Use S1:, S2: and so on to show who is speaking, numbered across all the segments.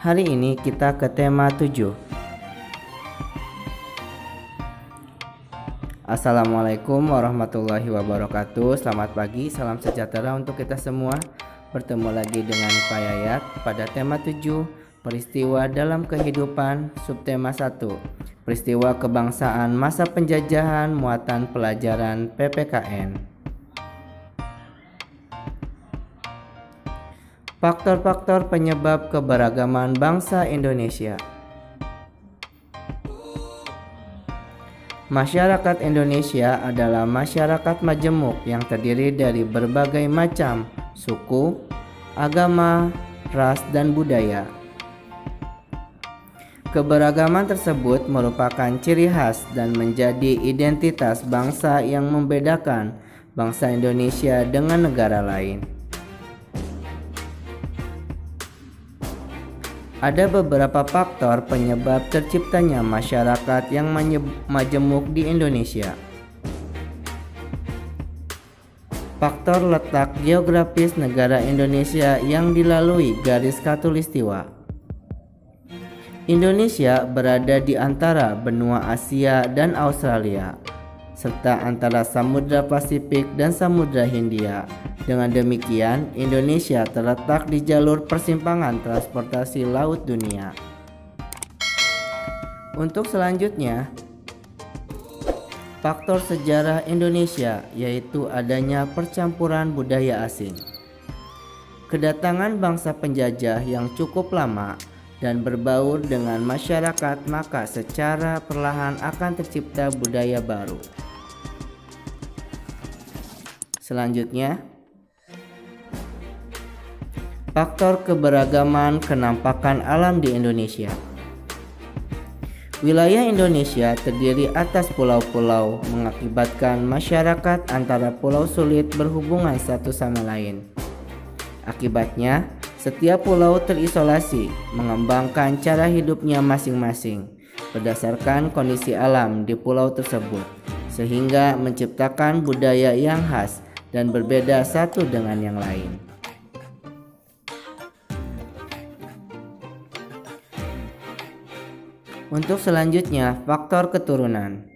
S1: Hari ini kita ke tema 7. Assalamualaikum warahmatullahi wabarakatuh. Selamat pagi, salam sejahtera untuk kita semua. Bertemu lagi dengan Pak Yayat pada tema 7, peristiwa dalam kehidupan, subtema 1, peristiwa kebangsaan masa penjajahan, muatan pelajaran PPKN. Faktor-faktor penyebab keberagaman bangsa Indonesia. Masyarakat Indonesia adalah masyarakat majemuk yang terdiri dari berbagai macam suku, agama, ras, dan budaya. Keberagaman tersebut merupakan ciri khas dan menjadi identitas bangsa yang membedakan bangsa Indonesia dengan negara lain. Ada beberapa faktor penyebab terciptanya masyarakat yang majemuk di Indonesia. Faktor letak geografis negara Indonesia yang dilalui garis khatulistiwa. Indonesia berada di antara benua Asia dan Australia, serta antara Samudra Pasifik dan Samudra Hindia. Dengan demikian, Indonesia terletak di jalur persimpangan transportasi laut dunia. Untuk selanjutnya, faktor sejarah Indonesia, yaitu adanya percampuran budaya asing. Kedatangan bangsa penjajah yang cukup lama dan berbaur dengan masyarakat, maka secara perlahan akan tercipta budaya baru. Selanjutnya, faktor keberagaman kenampakan alam di Indonesia. Wilayah Indonesia terdiri atas pulau-pulau, mengakibatkan masyarakat antara pulau sulit berhubungan satu sama lain. Akibatnya, setiap pulau terisolasi, mengembangkan cara hidupnya masing-masing berdasarkan kondisi alam di pulau tersebut, sehingga menciptakan budaya yang khas dan berbeda satu dengan yang lain. Untuk selanjutnya, faktor keturunan.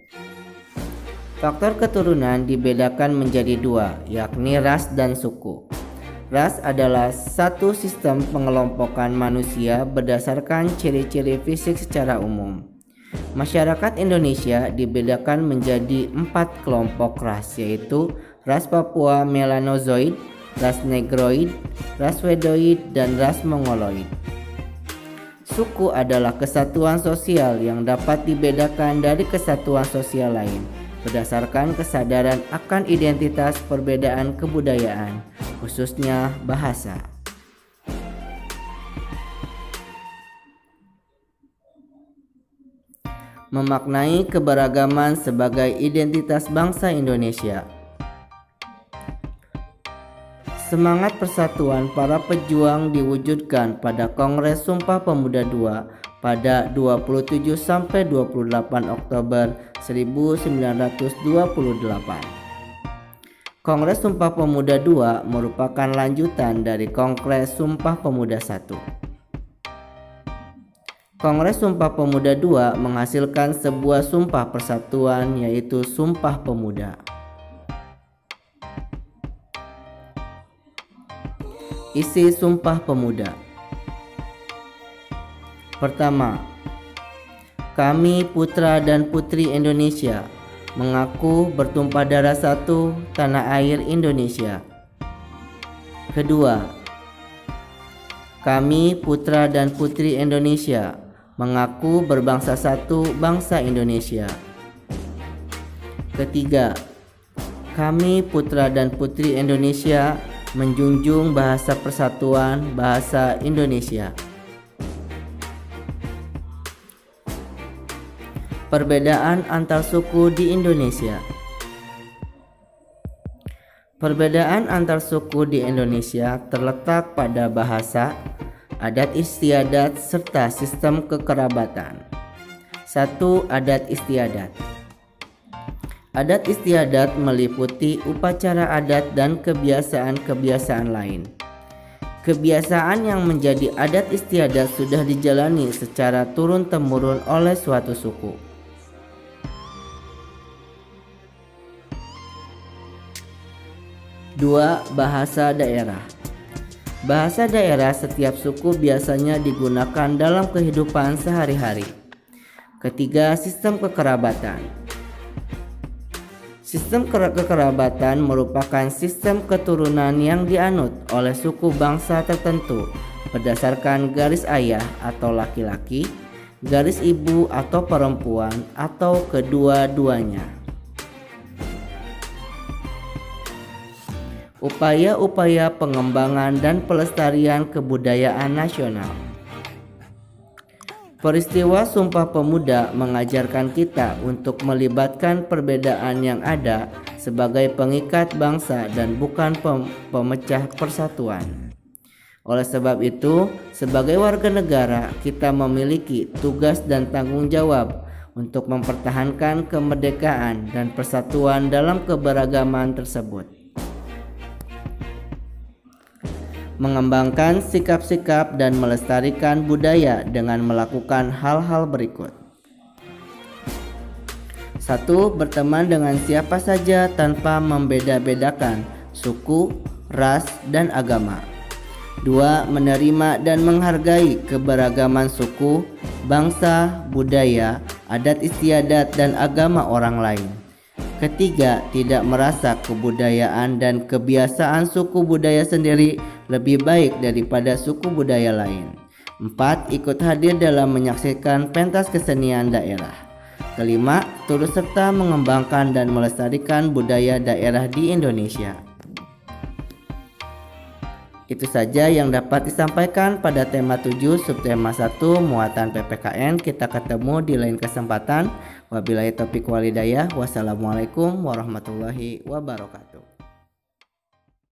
S1: Faktor keturunan dibedakan menjadi dua, yakni ras dan suku. Ras adalah satu sistem pengelompokan manusia berdasarkan ciri-ciri fisik secara umum. Masyarakat Indonesia dibedakan menjadi 4 kelompok ras, yaitu ras Papua Melanozoid, ras Negroid, ras Swedoid, dan ras Mongoloid. Suku adalah kesatuan sosial yang dapat dibedakan dari kesatuan sosial lain berdasarkan kesadaran akan identitas perbedaan kebudayaan, khususnya bahasa. Memaknai keberagaman sebagai identitas bangsa Indonesia. Semangat persatuan para pejuang diwujudkan pada Kongres Sumpah Pemuda II pada 27 sampai 28 Oktober 1928. Kongres Sumpah Pemuda II merupakan lanjutan dari Kongres Sumpah Pemuda I. Kongres Sumpah Pemuda II menghasilkan sebuah sumpah persatuan, yaitu Sumpah Pemuda. Isi Sumpah Pemuda. Pertama, kami putra dan putri Indonesia mengaku bertumpah darah satu tanah air Indonesia. Kedua, kami putra dan putri Indonesia mengaku berbangsa satu bangsa Indonesia. Ketiga, kami putra dan putri Indonesia menjunjung bahasa persatuan bahasa Indonesia. Perbedaan antar suku di Indonesia. Perbedaan antar suku di Indonesia terletak pada bahasa, adat istiadat, serta sistem kekerabatan. 1. Adat istiadat. Adat istiadat meliputi upacara adat dan kebiasaan-kebiasaan lain. Kebiasaan yang menjadi adat istiadat sudah dijalani secara turun-temurun oleh suatu suku. Dua, bahasa daerah. Bahasa daerah setiap suku biasanya digunakan dalam kehidupan sehari-hari. Ketiga, sistem kekerabatan. Sistem kekerabatan merupakan sistem keturunan yang dianut oleh suku bangsa tertentu berdasarkan garis ayah atau laki-laki, garis ibu atau perempuan, atau kedua-duanya. Upaya-upaya pengembangan dan pelestarian kebudayaan nasional. Peristiwa Sumpah Pemuda mengajarkan kita untuk melibatkan perbedaan yang ada sebagai pengikat bangsa dan bukan pemecah persatuan. Oleh sebab itu, sebagai warga negara, kita memiliki tugas dan tanggung jawab untuk mempertahankan kemerdekaan dan persatuan dalam keberagaman tersebut. Mengembangkan sikap-sikap dan melestarikan budaya dengan melakukan hal-hal berikut. 1. Berteman dengan siapa saja tanpa membeda-bedakan suku, ras, dan agama. 2. Menerima dan menghargai keberagaman suku, bangsa, budaya, adat istiadat, dan agama orang lain. Ketiga, tidak merasa kebudayaan dan kebiasaan suku budaya sendiri lebih baik daripada suku budaya lain. 4. Ikut hadir dalam menyaksikan pentas kesenian daerah. Kelima, turut serta mengembangkan dan melestarikan budaya daerah di Indonesia. Itu saja yang dapat disampaikan pada tema 7 subtema 1 muatan PPKN. Kita ketemu di lain kesempatan. Wabillahi taufiq walhidayah. Wassalamualaikum warahmatullahi wabarakatuh.